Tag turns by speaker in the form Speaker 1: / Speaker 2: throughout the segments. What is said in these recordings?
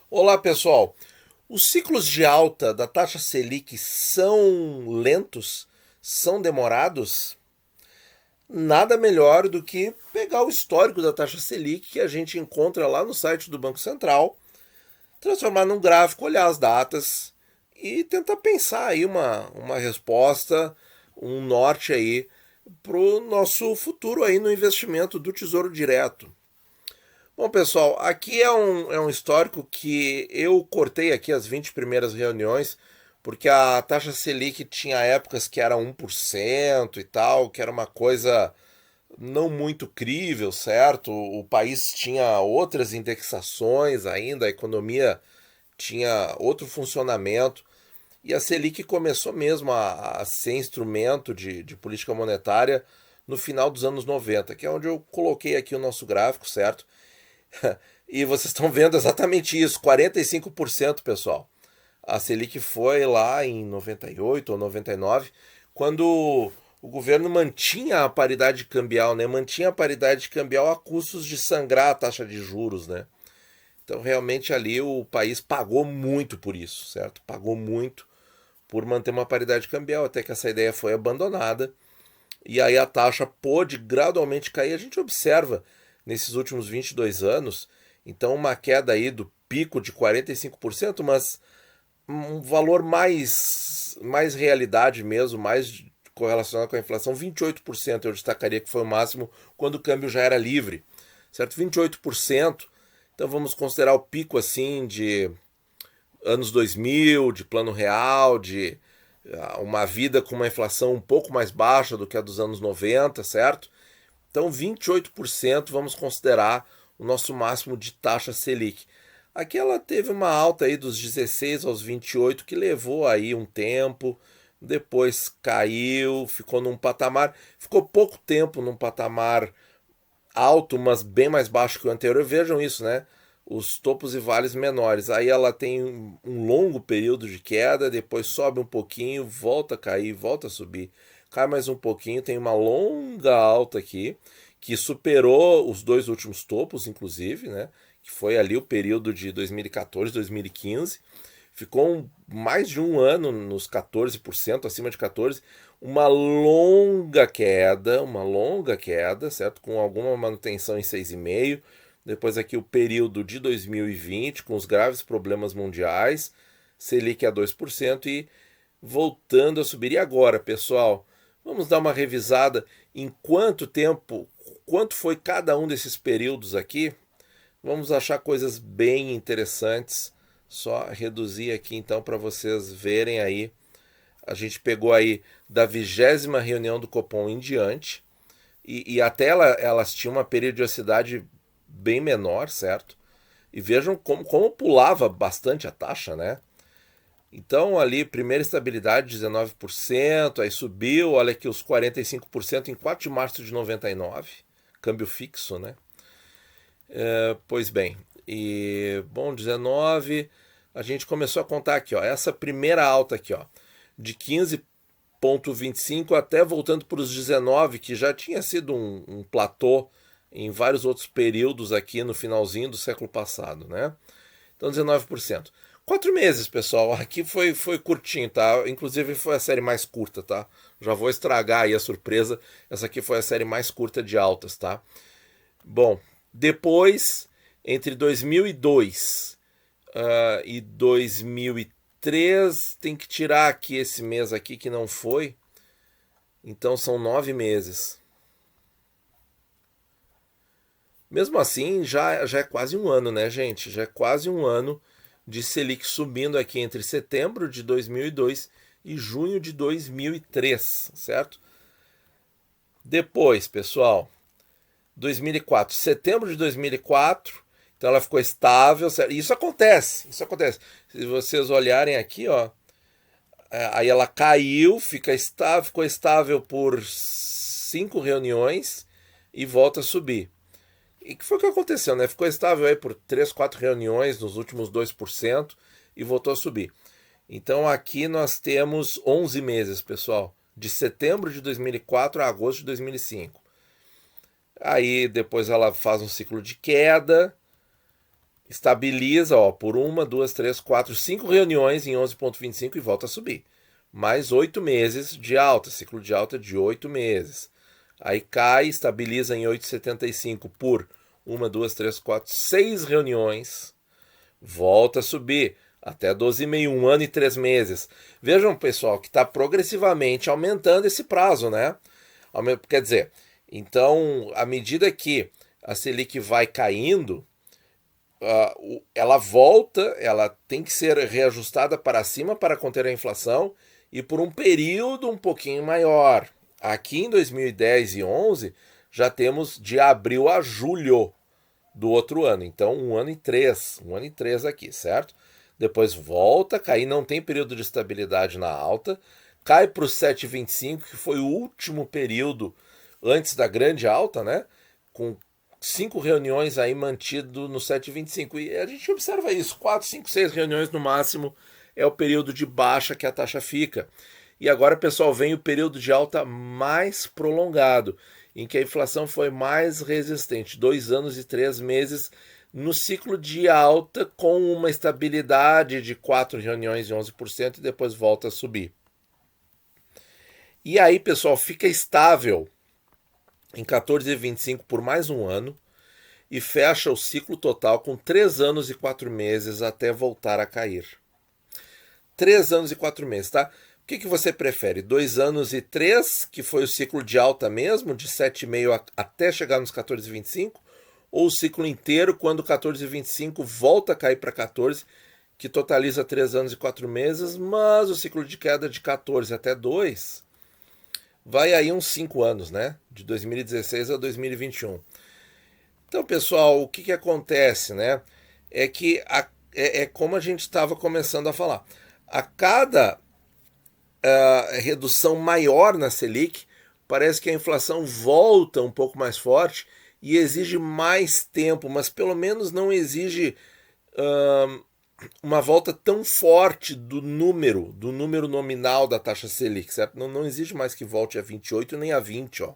Speaker 1: Olá, pessoal. Os ciclos de alta da taxa Selic são lentos? São demorados? Nada melhor do que pegar o histórico da taxa Selic que a gente encontra lá no site do Banco Central, transformar num gráfico, olhar as datas e tentar pensar aí uma resposta, um norte aí para o nosso futuro aí no investimento do Tesouro Direto. Bom, pessoal, aqui é um histórico que eu cortei aqui as 20 primeiras reuniões, porque a taxa Selic tinha épocas que era 1% e tal, que era uma coisa não muito crível, certo? O país tinha outras indexações ainda, a economia tinha outro funcionamento, e a Selic começou mesmo a ser instrumento de política monetária no final dos anos 90, que é onde eu coloquei aqui o nosso gráfico, certo? E vocês estão vendo exatamente isso, 45%, pessoal. A Selic foi lá em 98 ou 99, quando o governo mantinha a paridade cambial, né? Mantinha a paridade cambial a custos de sangrar a taxa de juros, né? Então, realmente ali o país pagou muito por isso, certo? Pagou muito por manter uma paridade cambial, até que essa ideia foi abandonada e aí a taxa pôde gradualmente cair. A gente observa nesses últimos 22 anos, então uma queda aí do pico de 45%, mas um valor mais realidade mesmo, mais correlacionado com a inflação, 28% eu destacaria que foi o máximo quando o câmbio já era livre, certo? 28%, então vamos considerar o pico assim de anos 2000, de plano real, de uma vida com uma inflação um pouco mais baixa do que a dos anos 90, certo? Então 28% vamos considerar o nosso máximo de taxa Selic. Aqui ela teve uma alta aí dos 16 aos 28 que levou aí um tempo, depois caiu, ficou num patamar, ficou pouco tempo num patamar alto, mas bem mais baixo que o anterior. Vejam isso, né? Os topos e vales menores. Aí ela tem um longo período de queda, depois sobe um pouquinho, volta a cair, volta a subir, cai mais um pouquinho, tem uma longa alta aqui, que superou os dois últimos topos, inclusive, né? Que foi ali o período de 2014, 2015. Ficou mais de um ano nos 14%, acima de 14%, uma longa queda, certo? Com alguma manutenção em 6,5%. Depois aqui o período de 2020, com os graves problemas mundiais, Selic a 2% e voltando a subir. E agora, pessoal, vamos dar uma revisada em quanto tempo, quanto foi cada um desses períodos aqui. Vamos achar coisas bem interessantes. Só reduzir aqui então para vocês verem aí. A gente pegou aí da 20ª reunião do Copom em diante. E até elas tinham uma periodicidade bem menor, certo? E vejam como pulava bastante a taxa, né? Então ali, primeira estabilidade 19%, aí subiu, olha aqui os 45% em 4 de março de 99, câmbio fixo, né? Pois bem, e bom, 19, a gente começou a contar aqui, ó, essa primeira alta aqui, ó, de 15,25 até voltando para os 19, que já tinha sido um platô em vários outros períodos aqui no finalzinho do século passado, né? Então 19%. 4 meses, pessoal. Aqui foi curtinho, tá? Inclusive foi a série mais curta, tá? Já vou estragar aí a surpresa. Essa aqui foi a série mais curta de altas, tá? Bom, depois, entre 2002 e 2003, tem que tirar aqui esse mês aqui que não foi. Então são 9 meses. Mesmo assim, já é quase um ano, né, gente? Já é quase um ano de Selic subindo aqui entre setembro de 2002 e junho de 2003, certo? Depois, pessoal, 2004, setembro de 2004, então ela ficou estável, certo? E isso acontece, isso acontece. Se vocês olharem aqui, ó, aí ela caiu, ficou estável por 5 reuniões e volta a subir. E que foi o que aconteceu, né? Ficou estável aí por 3, 4 reuniões nos últimos 2% e voltou a subir. Então aqui nós temos 11 meses, pessoal, de setembro de 2004 a agosto de 2005. Aí depois ela faz um ciclo de queda, estabiliza, ó, por uma, duas, três, quatro, cinco reuniões em 11,25 e volta a subir. Mais 8 meses de alta, ciclo de alta de 8 meses. Aí cai, estabiliza em 8,75 por uma, duas, três, quatro, 6 reuniões, volta a subir até 12,5, 1 ano e 3 meses. Vejam, pessoal, que está progressivamente aumentando esse prazo, né? Quer dizer, então, à medida que a Selic vai caindo, ela volta, ela tem que ser reajustada para cima para conter a inflação e por um período um pouquinho maior. Aqui em 2010 e 11 já temos de abril a julho do outro ano, então 1 ano e 3 aqui, certo? Depois volta a cair, não tem período de estabilidade na alta, cai para o 7,25, que foi o último período antes da grande alta, né? Com 5 reuniões aí mantido no 7,25. E a gente observa isso, 4, 5, 6 reuniões no máximo é o período de baixa que a taxa fica. E agora, pessoal, vem o período de alta mais prolongado, em que a inflação foi mais resistente, 2 anos e 3 meses no ciclo de alta, com uma estabilidade de 4 reuniões de 11% e depois volta a subir. E aí, pessoal, fica estável em 14,25 por mais um ano e fecha o ciclo total com 3 anos e 4 meses até voltar a cair. 3 anos e 4 meses, tá? O que você prefere? 2 anos e 3, que foi o ciclo de alta mesmo, de 7,5 até chegar nos 14,25, ou o ciclo inteiro, quando 14,25 volta a cair para 14, que totaliza 3 anos e 4 meses, mas o ciclo de queda de 14 até 2 vai aí uns 5 anos, né? De 2016 a 2021. Então, pessoal, o que acontece, né? É que é como a gente estava começando a falar. A cada redução maior na Selic, parece que a inflação volta um pouco mais forte e exige mais tempo, mas pelo menos não exige uma volta tão forte do número nominal da taxa Selic, certo? Não exige mais que volte a 28 nem a 20, ó.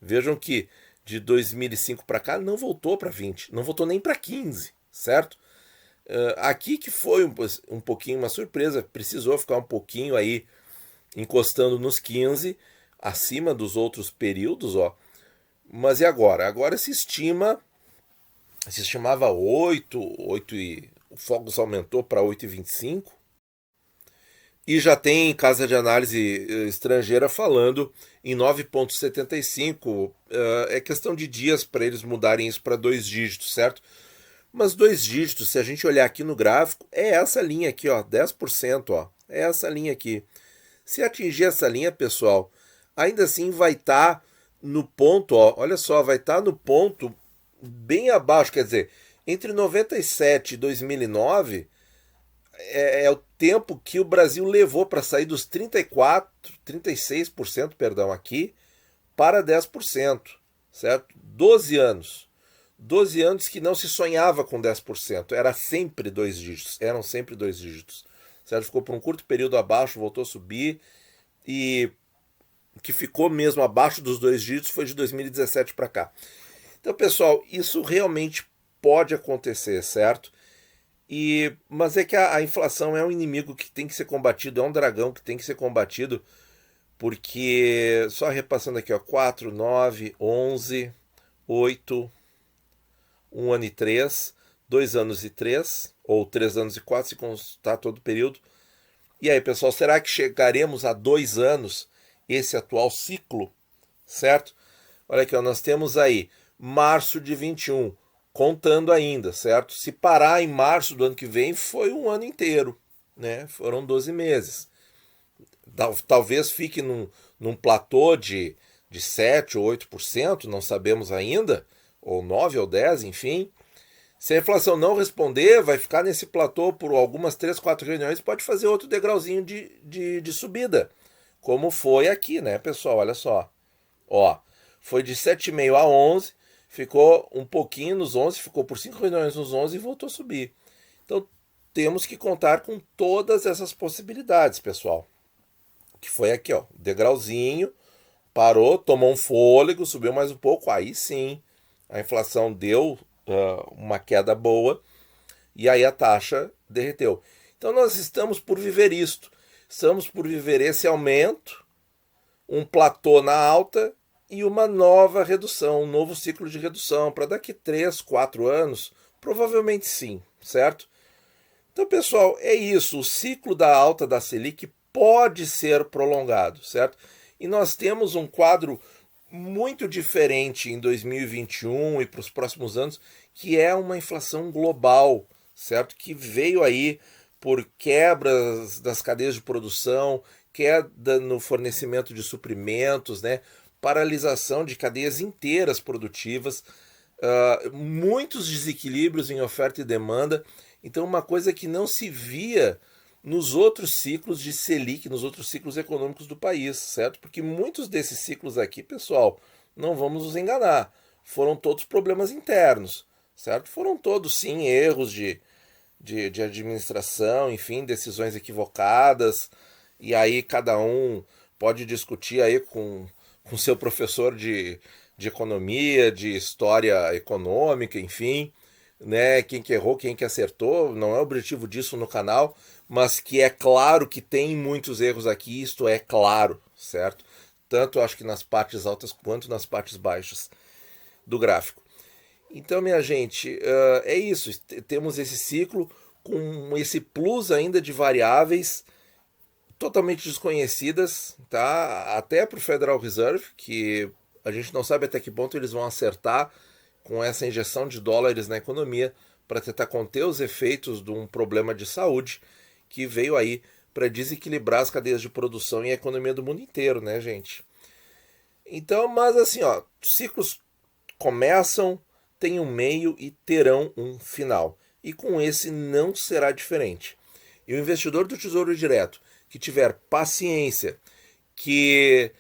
Speaker 1: Vejam que de 2005 para cá não voltou para 20, não voltou nem para 15, certo? Aqui que foi um pouquinho uma surpresa, precisou ficar um pouquinho aí encostando nos 15, acima dos outros períodos, ó. Mas e agora? Agora se estimava 8 e o Focus aumentou para 8,25 e já tem casa de análise estrangeira falando em 9,75. É questão de dias para eles mudarem isso para 2 dígitos, certo? Mas 2 dígitos, se a gente olhar aqui no gráfico, é essa linha aqui, ó, 10%, ó, é essa linha aqui. Se atingir essa linha, pessoal, ainda assim vai estar no ponto, ó, olha só, vai estar no ponto bem abaixo, quer dizer, entre 97 e 2009 é o tempo que o Brasil levou para sair dos 36%, perdão, aqui, para 10%, certo? 12 anos. 12 anos que não se sonhava com 10%, era sempre 2 dígitos, eram sempre 2 dígitos. Certo? Ficou por um curto período abaixo, voltou a subir, e o que ficou mesmo abaixo dos 2 dígitos foi de 2017 para cá. Então, pessoal, isso realmente pode acontecer, certo? Mas é que a inflação é um inimigo que tem que ser combatido, é um dragão que tem que ser combatido, porque, só repassando aqui, ó, 4, 9, 11, 8, 1 ano e 3, 2 anos e 3, ou 3 anos e 4, se constar todo o período. E aí, pessoal, será que chegaremos a 2 anos esse atual ciclo, certo? Olha aqui, ó, nós temos aí março de 21, contando ainda, certo? Se parar em março do ano que vem, foi um ano inteiro, né? Foram 12 meses. Talvez fique num platô de 7 ou 8%, não sabemos ainda, ou 9 ou 10, enfim. Se a inflação não responder, vai ficar nesse platô por algumas 3, 4 reuniões, pode fazer outro degrauzinho de subida, como foi aqui, né, pessoal? Olha só. Ó, foi de 7,5 a 11, ficou um pouquinho nos 11, ficou por 5 reuniões nos 11 e voltou a subir. Então, temos que contar com todas essas possibilidades, pessoal. Que foi aqui, ó, degrauzinho, parou, tomou um fôlego, subiu mais um pouco, aí sim, a inflação deu uma queda boa e aí a taxa derreteu. Então nós estamos por viver isto. Estamos por viver esse aumento, um platô na alta e uma nova redução, um novo ciclo de redução. Para daqui 3, 4 anos, provavelmente sim, certo? Então, pessoal, é isso. O ciclo da alta da Selic pode ser prolongado, certo? E nós temos um quadro muito diferente em 2021 e para os próximos anos, que é uma inflação global, certo? Que veio aí por quebras das cadeias de produção, queda no fornecimento de suprimentos, né? Paralisação de cadeias inteiras produtivas, muitos desequilíbrios em oferta e demanda. Então, uma coisa que não se via nos outros ciclos de Selic, nos outros ciclos econômicos do país, certo? Porque muitos desses ciclos aqui, pessoal, não vamos nos enganar, foram todos problemas internos, certo? Foram todos, sim, erros de administração, enfim, decisões equivocadas, e aí cada um pode discutir aí com seu professor de economia, de história econômica, enfim, né? Quem que errou, quem que acertou, não é o objetivo disso no canal, mas que é claro que tem muitos erros aqui, isto é claro, certo? Tanto acho que nas partes altas quanto nas partes baixas do gráfico. Então, minha gente, é isso. Temos esse ciclo com esse plus ainda de variáveis totalmente desconhecidas, tá? Até para o Federal Reserve, que a gente não sabe até que ponto eles vão acertar com essa injeção de dólares na economia para tentar conter os efeitos de um problema de saúde que veio aí para desequilibrar as cadeias de produção e a economia do mundo inteiro, né, gente? Então, mas assim, ó, ciclos começam, têm um meio e terão um final. E com esse não será diferente. E o investidor do Tesouro Direto que tiver paciência, que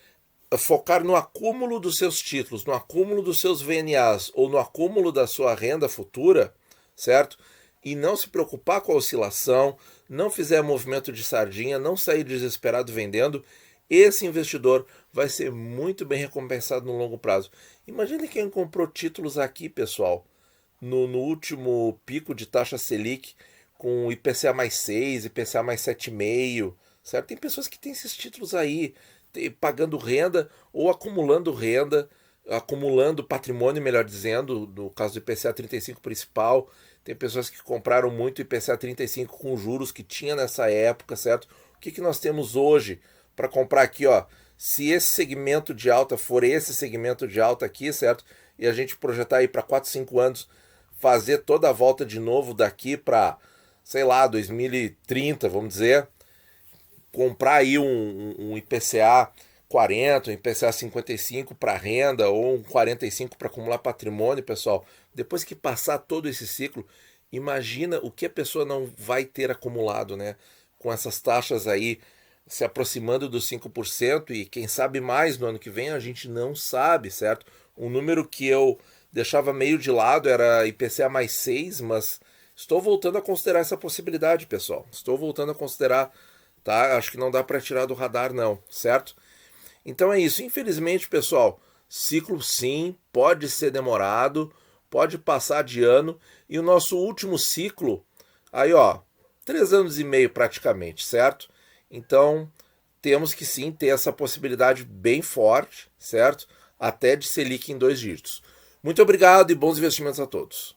Speaker 1: focar no acúmulo dos seus títulos, no acúmulo dos seus VNAs ou no acúmulo da sua renda futura, certo? E não se preocupar com a oscilação, não fizer movimento de sardinha, não sair desesperado vendendo, esse investidor vai ser muito bem recompensado no longo prazo. Imagine quem comprou títulos aqui, pessoal, no último pico de taxa Selic, com IPCA mais 6, IPCA mais 7,5, certo? Tem pessoas que têm esses títulos aí, pagando renda ou acumulando patrimônio, melhor dizendo, no caso do IPCA 35 principal. Tem pessoas que compraram muito IPCA 35 com juros que tinha nessa época, certo? O que nós temos hoje para comprar aqui, ó? Se esse segmento de alta for esse segmento de alta aqui, certo? E a gente projetar aí para 4, 5 anos, fazer toda a volta de novo daqui para, sei lá, 2030, vamos dizer, comprar aí um IPCA 40, um IPCA 55 para renda ou um 45 para acumular patrimônio, pessoal. Depois que passar todo esse ciclo, imagina o que a pessoa não vai ter acumulado, né? Com essas taxas aí se aproximando dos 5% e quem sabe mais no ano que vem, a gente não sabe, certo? Um número que eu deixava meio de lado era IPCA mais 6, mas estou voltando a considerar essa possibilidade, pessoal. Estou voltando a considerar, tá? Acho que não dá para tirar do radar não, certo? Então é isso. Infelizmente, pessoal, ciclo sim, pode ser demorado, pode passar de ano, e o nosso último ciclo, aí ó, 3 anos e meio praticamente, certo? Então, temos que sim ter essa possibilidade bem forte, certo? Até de Selic em 2 dígitos. Muito obrigado e bons investimentos a todos.